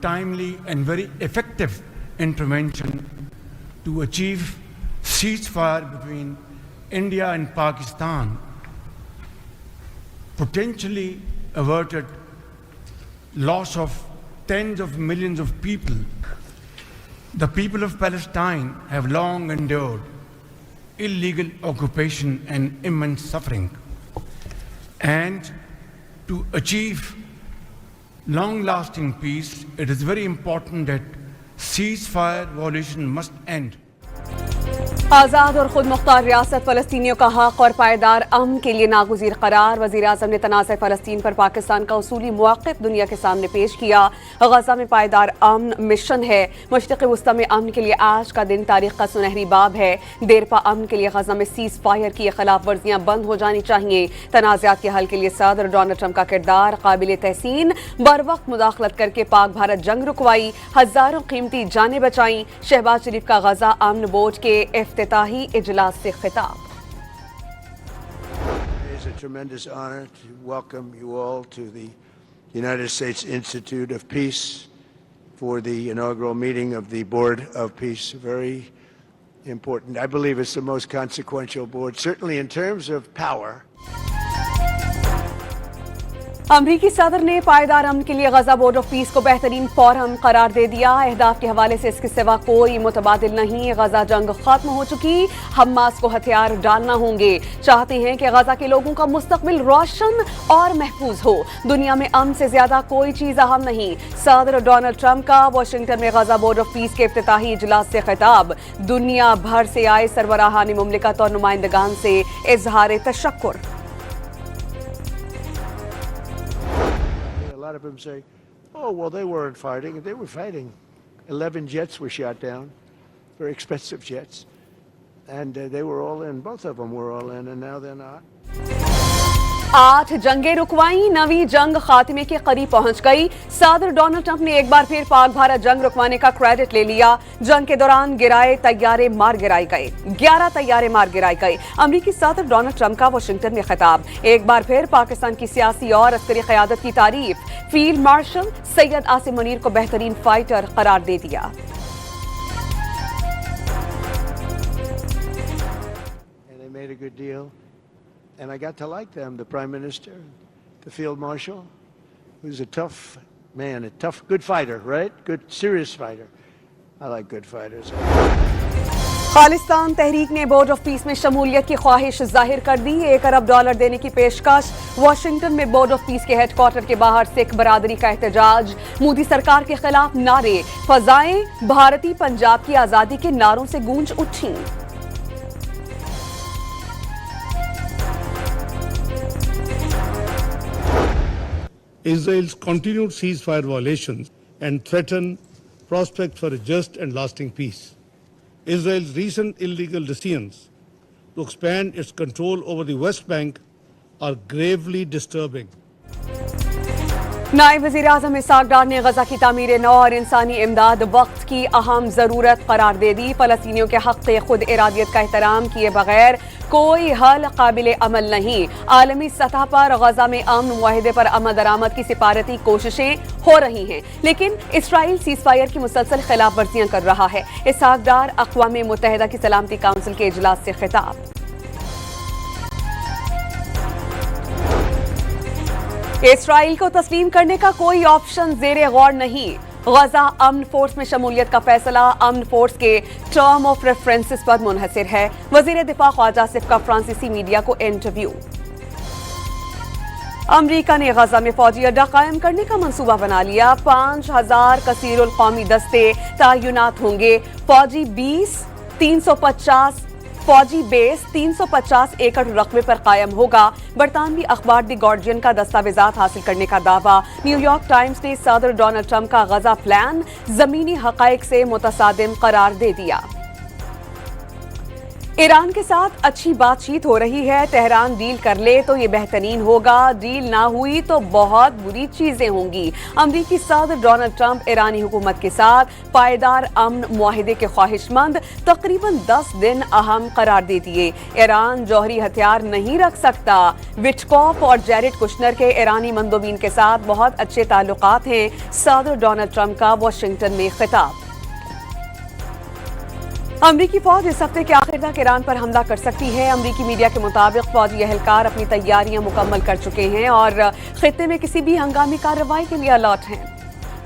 timely and very effective intervention to achieve ceasefire between India and Pakistan, potentially averted loss of tens of millions of people. The people of Palestine have long endured illegal occupation and immense suffering. And to achieve long-lasting peace, it is very important that ceasefire violation must end. आज़ाद और खुद मुख्तार रियासत फ़लस्तीनियों का हक और पायदार अमन के लिए नागुज़ीर करार। वज़ीर आज़म ने तनाज़ फ़लस्तीन पर पाकिस्तान का उसूली मौक़िफ़ दुनिया के सामने पेश किया। गज़ा में पायदार अमन मिशन है। मशरिक़ वस्ता में अमन के लिए आज का दिन तारीख़ का सुनहरी बाब है। देरपा अमन के लिए गज़ा में सीज़ फायर की खिलाफ वर्जियाँ बंद हो जानी चाहिए। तनाज़ात के हल के लिए सदर डोनाल्ड ट्रंप का किरदार काबिल तहसीन। बर वक्त मुदाखलत करके पाक भारत जंग रुकवाई, हज़ारों कीमती जानें बचाई। शहबाज शरीफ का गज़ा अमन बोर्ड के इफ्तिताही इजलास से खिताब। It's a tremendous honor to welcome you all to the United States Institute of Peace for the inaugural meeting of the Board of Peace. Very important. I believe it's the most consequential board, certainly in terms of power. अमरीकी सदर ने पायदार अमन के लिए गजा board of peace को बेहतरीन forum करार दे दिया। अहदाफ के हवाले से इसके सिवा कोई मुतबादिल नहीं। गजा जंग खत्म हो चुकी, हमास को हथियार डालना होंगे। चाहते हैं कि गजा के लोगों का मुस्तकबिल रोशन और महफूज हो। दुनिया में अमन से ज्यादा कोई चीज अहम नहीं। सदर डोनाल्ड ट्रंप का वाशिंगटन में गजा बोर्ड ऑफ पीस के इफ्तिताही इजलास से खिताब। दुनिया भर से आए सरबराहान मुमलिकत और नुमाइंदगान से इजहार तशक्कुर। A lot of them say, oh, well, they weren't fighting. They were fighting. 11 jets were shot down, very expensive jets. And they were all in. Both of them were all in, and now they're not. 8 जंगें रुकवाई, नवी जंग खात्मे के करीब पहुंच गई। सदर Donald Trump ने एक बार फिर पाक भारत जंग रुकवाने का क्रेडिट ले लिया। जंग के दौरान गिराए तैयारे मार गिराए गए, 11 तैयारे मार गिराए गए। अमरीकी सदर डोनाल्ड ट्रंप का वाशिंगटन में खिताब। एक बार फिर पाकिस्तान की सियासी और अस्करी क़यादत की तारीफ। फील्ड मार्शल सैयद आसिम मुनीर को बेहतरीन फाइटर करार दे दिया। And they made a good deal. And I got to like them, the Prime Minister, the Field Marshal, who's a tough man, a tough, good fighter, right? Good, serious fighter. I like good fighters. Khalistan तहरीक ने board of peace में शमूलियत की ख्वाहिश जाहिर कर दी। $1 अरब देने की पेशकश। वाशिंगटन में बोर्ड ऑफ पीस के हेडक्वार्टर के बाहर सिख बरादरी का एहतजाज। मोदी सरकार के खिलाफ नारे। फजाएं भारतीय पंजाब की आजादी के नारों से गूंज उठी। Israel's continued ceasefire violations and threaten prospects for a just and lasting peace. Israel's recent illegal decisions to expand its control over the West Bank are gravely disturbing. नायब वज़ीर आज़म इसहाक़ डार ने गजा की तामीर नौ और इंसानी इमदाद वक्त की अहम ज़रूरत करार दे दी। फ़लस्तीनियों के हक़ खुद इरादियत का एहतराम किए बगैर कोई हल काबिल अमल नहीं। आलमी सतह पर गजा में अमन मुआहिदे पर अमल दरामद की सिफारती कोशिशें हो रही हैं, लेकिन इसराइल सीज़फायर की मुसलसल खिलाफ वर्जियां कर रहा है। इसहाक़ डार अक़वाम मुत्तहिदा की सलामती काउंसिल के इजलास से खिताब। इसराइल को तस्लीम करने का कोई ऑप्शन ज़ेरे गौर नहीं। गजा अमन फोर्स में शमूलियत का फैसला अमन फोर्स के टर्म ऑफ रेफरेंसेस पर मुनहसिर है। वज़ीर दिफा ख्वाजा आसिफ का फ्रांसीसी मीडिया को इंटरव्यू। अमरीका ने गजा में फौजी अड्डा कायम करने का मंसूबा बना लिया। 5000 कसीरुल कौमी दस्ते तैनात होंगे। फौजी बेस 350 एकड़ रकबे पर कायम होगा। बरतानवी अखबार दी गार्जियन का दस्तावेजात हासिल करने का दावा। न्यूयॉर्क टाइम्स ने सदर डोनाल्ड ट्रंप का गजा प्लान जमीनी हकाइक से मुतसादिम करार दे दिया। ईरान के साथ अच्छी बातचीत हो रही है, तेहरान डील कर ले तो ये बेहतरीन होगा, डील ना हुई तो बहुत बुरी चीजें होंगी। अमरीकी सदर डोनाल्ड ट्रंप ईरानी हुकूमत के साथ पायदार अमन मुआहिदे के ख्वाहिशमंद, तकरीबन 10 दिन अहम करार दे दिए। ईरान जौहरी हथियार नहीं रख सकता। विटकॉफ और जैरेड कुशनर के ईरानी मंदोबीन के साथ बहुत अच्छे ताल्लुकात हैं, सदर डोनाल्ड ट्रंप का वाशिंगटन में खिताब। अमरीकी फौज इस हफ्ते के आखिर तक ईरान पर हमला कर सकती है। अमरीकी मीडिया के मुताबिक फौजी एहलकार अपनी तैयारियां मुकम्मल कर चुके हैं और खित्ते में किसी भी हंगामी कार्रवाई के लिए अलर्ट हैं।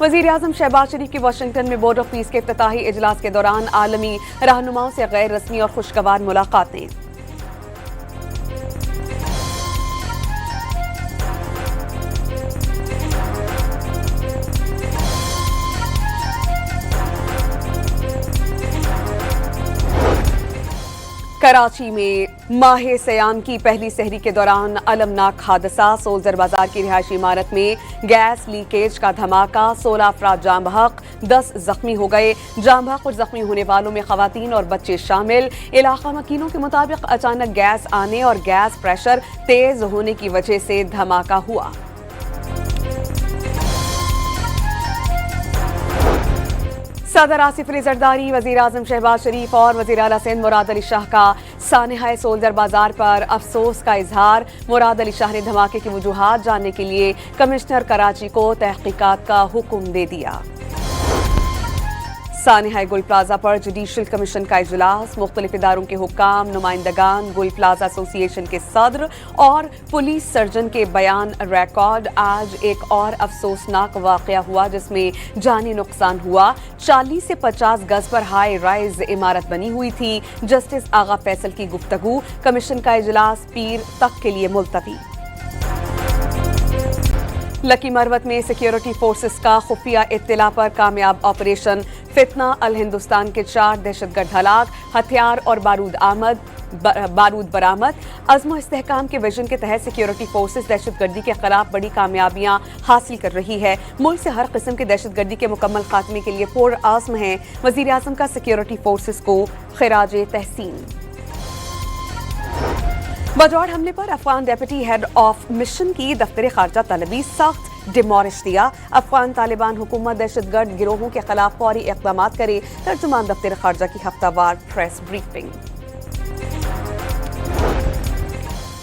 वजीर आजम शहबाज शरीफ की वाशिंगटन में बोर्ड ऑफ पीस के इफ्तिताही इजलास के दौरान आलमी रहनुमाओं से गैर रस्मी और खुशगवार मुलाकातें। कराची में माह सयाम की पहली सहरी के दौरान अलमनाक हादसा, सोल्जर बाजार की रिहायशी इमारत में गैस लीकेज का धमाका, 16 अफराद जाम बहक, 10 जख्मी हो गए। जाम बहक और जख्मी होने वालों में खवातीन और बच्चे शामिल। इलाका मकीनों के मुताबिक अचानक गैस आने और गैस प्रेशर तेज होने की वजह से धमाका हुआ। सदर आसिफ अली जरदारी, वजीर आजम शहबाज शरीफ और वजीर आला सिंध मुराद अली शाह का सानहा सोल्जर बाजार पर अफसोस का इजहार। मुराद अली शाह ने धमाके की वजूहात जानने के लिए कमिश्नर कराची को तहकीकात का हुक्म दे दिया। सानहा गुल प्लाजा पर जुडिशल कमीशन का इजलास, मुख्तलिफ इदारों के हुक्काम, नुमाइंदगान, गुल प्लाजा एसोसिएशन के सदर और पुलिस सर्जन के बयान रिकॉर्ड। आज एक और अफसोसनाक वाकया हुआ जिसमें जानी नुकसान हुआ। 40 से 50 गज पर हाई राइज इमारत बनी हुई थी। जस्टिस आगा फैसल की गुफ्तगू, कमीशन का इजलास पीर तक के लिए मुलतवी। लकी मरवत में सिक्योरिटी फोर्सेस का खुफिया इत्तला पर कामयाब ऑपरेशन, फितना अल हिंदुस्तान के 4 दहशतगर्द हलाक, हथियार और बारूद बरामद। अज़्म इस्तेहकाम के विजन के तहत सिक्योरिटी फोर्सेस दहशतगर्दी के खिलाफ बड़ी कामयाबियां हासिल कर रही है। मुल्क से हर किस्म की दहशतगर्दी के मुकम्मल खात्मे के लिए पुरआज़्म है। वज़ीर आज़म का सिक्योरिटी फोर्सेस को खिराज तहसीन। बजौड़ हमले पर Afghan deputy head of mission की दफ्तर खारजा तलबी सख्त डिमोलिश दिया। अफगान तालिबान हुकूमत दहशतगर्द गिरोहों के खिलाफ फौरी इक़दाम करे, तर्जुमान दफ्तर खारजा की हफ्तावार प्रेस ब्रीफिंग।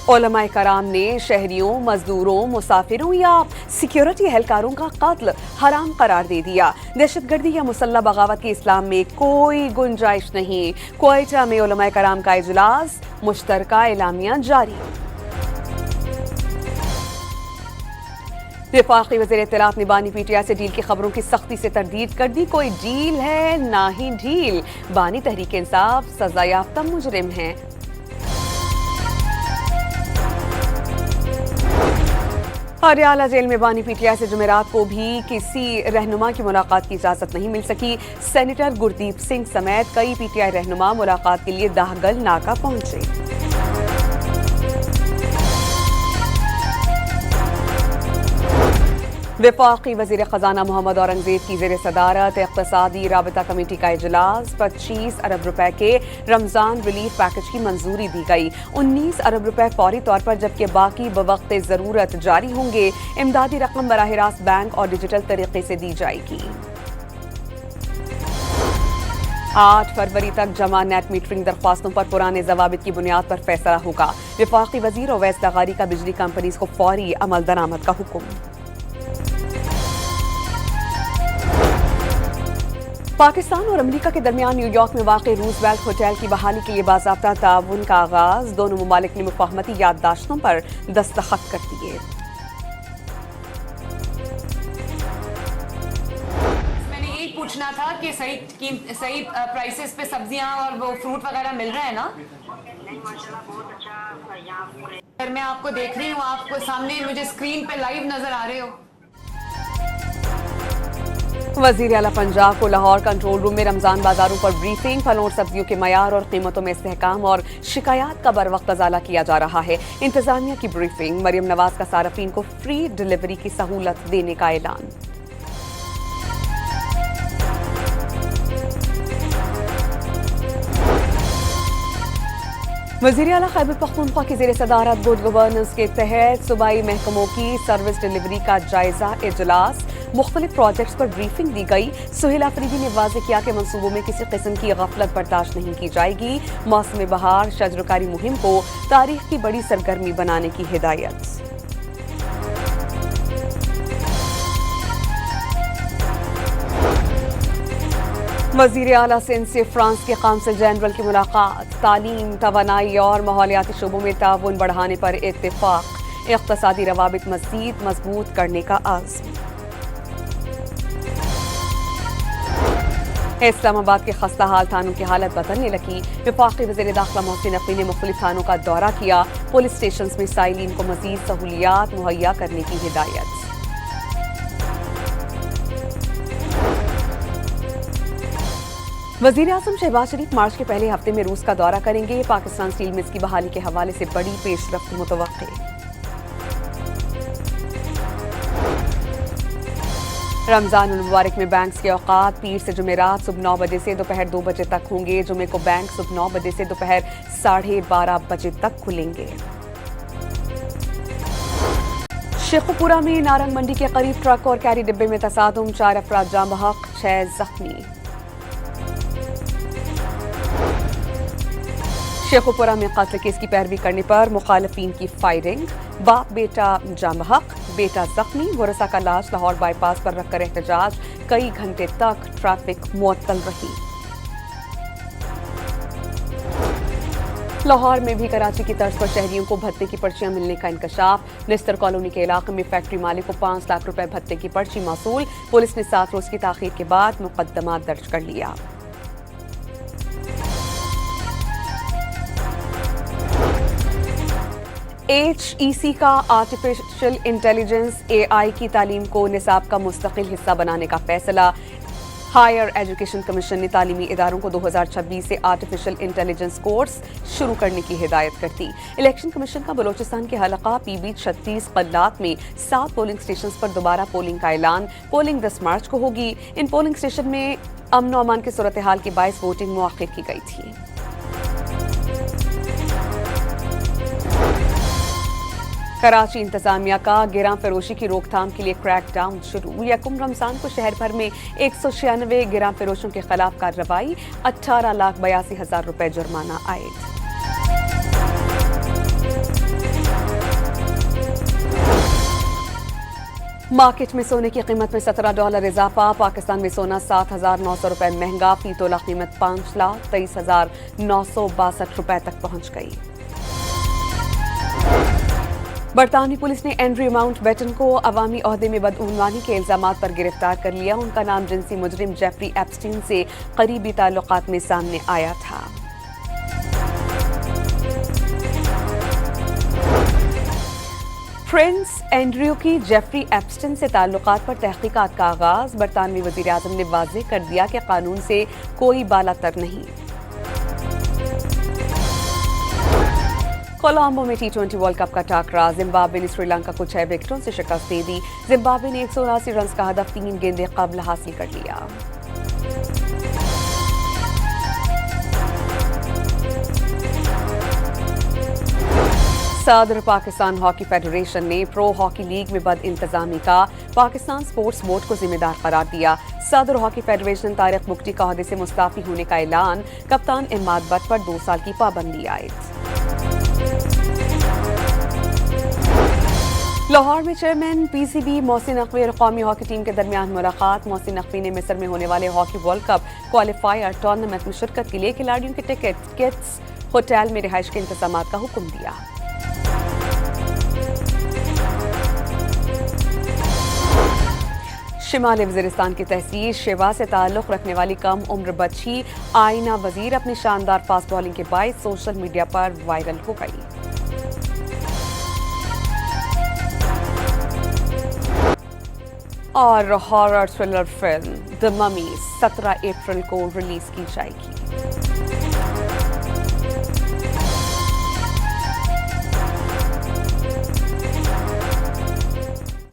उलमाए कराम ने शहरियों, मजदूरों, मुसाफिरों या सिक्योरिटी एहलकारों का कत्ल हराम करार दे दिया। दहशतगर्दी या मुसल्लह बगावत की इस्लाम में कोई गुंजाइश नहीं। क्वेटा में उलमाए कराम का इजलास, मुश्तरका एलामिया जारी। वफाकी वज़ीर इत्तलात ने बानी पीटीआई से डील की खबरों की सख्ती से तरदीद कर दी। कोई डील है ना ही ढील, बानी तहरीक इंसाफ सजा याफ्ता मुजरिम है। हरियाणा जेल में बानी पीटीआई से जुमेरात को भी किसी रहनुमा की मुलाकात की इजाजत नहीं मिल सकी। सेनेटर गुरदीप सिंह समेत कई पीटीआई रहनुमा मुलाकात के लिए दाहगल नाका पहुंचे। वफाकी वज़ीर ख़जाना मोहम्मद औरंगज़ेब की ज़ेर सदारत इक़्तिसादी राबता कमेटी का इजलास, 25 अरब रुपए के रमज़ान रिलीफ पैकेज की मंजूरी दी गई। 19 अरब रुपए फौरी तौर पर जबकि बाकी बवक्त ज़रूरत जारी होंगे। इमदादी रकम बराह रास्त बैंक और डिजिटल तरीके से दी जाएगी। 8 फरवरी तक जमा नेट मीटरिंग दरख्वास्तों पर पुराने ज़वाबित की बुनियाद पर फैसला होगा। वफाकी वज़ीर ओवैस लगारी का बिजली कंपनीज को फौरी अमल दरामद का हुक्म। पाकिस्तान और अमेरिका के दरमियान न्यूयॉर्क में वाक़ रूजवेल्ट होटल की बहाली के लिए बाज़ाब्ता ताउन का आगाज। दोनों ममालिक ने मुफ़ाहमती याददाश्तों पर दस्तखत कर दिए। मैंने यही पूछना था कि सही प्राइसेस पे सब्जियां और वो फ्रूट वगैरह मिल रहे हैं ना? बहुत अच्छा यहाँ फिर मैं आपको देख रही हूँ, आपको सामने मुझे स्क्रीन पे लाइव नजर आ रहे हो। वज़ीर आला पंजाब को लाहौर कंट्रोल रूम में रमजान बाजारों पर ब्रीफिंग। फलों और सब्जियों के मयार और कीमतों में इस्तेहकाम और शिकायत का बरवक्त अजाला किया जा रहा है। इंतजामिया की ब्रीफिंग। मरियम नवाज का सारफीन को फ्री डिलीवरी की सहूलत देने का ऐलान। वज़ीर आला खैबर पख्तूनख्वा की ज़ेर सदारत गुड गवर्नेंस के तहत सूबाई महकमों की सर्विस डिलीवरी का जायजा इजलास, मुख्तलिफ प्रोजेक्ट्स पर ब्रीफिंग दी गई। सुहेल अफरीदी ने वाज़ेह किया कि मंसूबों में किसी किस्म की गफलत बर्दाश्त नहीं की जाएगी। मौसम बहार शजरकारी मुहिम को तारीख की बड़ी सरगर्मी बनाने की हिदायत। वज़ीर आला सिंध से फ्रांस के काउंसिल जनरल की मुलाकात, तालीम, तवानाई और माहौलियाती शोबों में ताउन बढ़ाने पर इत्तेफाक, इक़्तिसादी रवाबित मज़ीद मजबूत करने का आज़्म। इस्लामाबाद के खस्ता हाल थानों की हालत बदलने लगी। वफाकी वज़ीर दाखिला मोहसिन नकवी ने मुख्तलिफ थानों का दौरा किया। पुलिस स्टेशन में साइलिन को मज़ीद सहूलियात मुहैया करने की हिदायत। वज़ीर आज़म शहबाज शरीफ मार्च के पहले हफ्ते में रूस का दौरा करेंगे। पाकिस्तान स्टील मिल्स की बहाली के हवाले से बड़ी पेशरफ्त मुतवक्के। रमजान मुबारक में बैंक के औकात पीर से जुमेरात सुबह 9 बजे से दोपहर 2 बजे तक होंगे। जुमे को बैंक सुबह 9 बजे से दोपहर 12:30 बजे तक खुलेंगे। शेखुपुरा में नारंग मंडी के करीब ट्रक और कैरी डिब्बे में तसादुम, 4 अफराद जाँ बहक, 6 जख्मी। शेखुपुरा में कत्ल केस की पैरवी करने पर मुखालफिन की फायरिंग, बाप बेटा जाँ बहक, बेटा जख्मी। वरसा का लाश लाहौर बाईपास पर रखकर एहतजाज, कई घंटे तक ट्रैफिक मुअत्तल रही। लाहौर में भी कराची की तर्ज पर शहरियों को भत्ते की पर्चियां मिलने का इंकशाफ। निस्तर कॉलोनी के इलाके में फैक्ट्री मालिक को 5 लाख रुपए भत्ते की पर्ची मौसूल। पुलिस ने 7 रोज की ताखीर के बाद मुकदमा दर्ज कर लिया। HEC का आर्टिफिशियल इंटेलिजेंस AI की तालीम को निसाब का मुस्तकिल हिस्सा बनाने का फैसला। हायर एजुकेशन कमीशन ने तालीमी इदारों को 2026 से आर्टिफिशियल इंटेलिजेंस कोर्स शुरू करने की हिदायत कर दी। इलेक्शन कमीशन का बलोचिस्तान के हलका PB 36 कल्लात में 7 पोलिंग स्टेशन पर दोबारा पोलिंग का ऐलान। पोलिंग 10 मार्च को होगी। इन पोलिंग स्टेशन में अमन और अमान की सूरत हाल के बायस वोटिंग मुअख्खर की गई थी। कराची इंतजामिया का गिरां फरोशी की रोकथाम के लिए क्रैक डाउन शुरू। यकम रमजान को शहर भर में 196 गिरां फरोशों के खिलाफ कार्रवाई, 18,82,000 रुपए जुर्माना आयद। मार्केट में सोने की कीमत में $17 इजाफा। पाकिस्तान में सोना 7,900 रुपए महंगा, फी तोला कीमत 5,23,962 रुपए तक पहुंच गई। बरतानवी पुलिस ने एंड्रयू माउंट बैटन को अवामी ओहदे में बदउनवानी के इल्जामात पर गिरफ्तार कर लिया। उनका नाम जिनसी मुजरिम जेफरी एप्स्टीन से करीबी ताल्लुकात में सामने आया था। प्रिंस एंड्रयू की जेफरी एप्स्टीन से ताल्लुकात पर तहकीकात का आगाज। बरतानवी वजीर आजम ने वाज़ेह कर दिया कि कानून से कोई बालातर नहीं। कोलंबो में T20 वर्ल्ड कप का टाकरा। जिम्बाब्वे ने श्रीलंका को 6 विकेटों से शिकस्त दे दी। जिम्बाब्वे ने 179 रन का हदफ 3 गेंदें कबल हासिल कर लिया। सदर पाकिस्तान हॉकी फेडरेशन ने प्रो हॉकी लीग में बद इंतजामी का पाकिस्तान स्पोर्ट्स बोर्ड को जिम्मेदार करार दिया। सदर हॉकी फेडरेशन तारिक मुफ्ती का ओहदे से मुस्ताफी होने का ऐलान। कप्तान इमाद बट पर 2 साल की पाबंदी आयद। लाहौर में चेयरमैन PCB मोहसिन नकवी और कौमी हॉकी टीम के दरमियान मुलाकात। मोहसिन नकवी ने मिस्र में होने वाले hockey world cup qualifier tournament में शिरकत के लिए खिलाड़ियों के टिकट, किट्स, होटल में रिहाइश के इंतजाम का हुक्म दिया। शिमाली वज़ीरिस्तान की तहसील शेवा से ताल्लुक़ रखने वाली कम उम्र बच्ची आइना वजीर अपनी शानदार फास्ट बॉलिंग के बायस सोशल मीडिया पर वायरल हो गई। और horror thriller film the mummy 17 अप्रैल को रिलीज की जाएगी।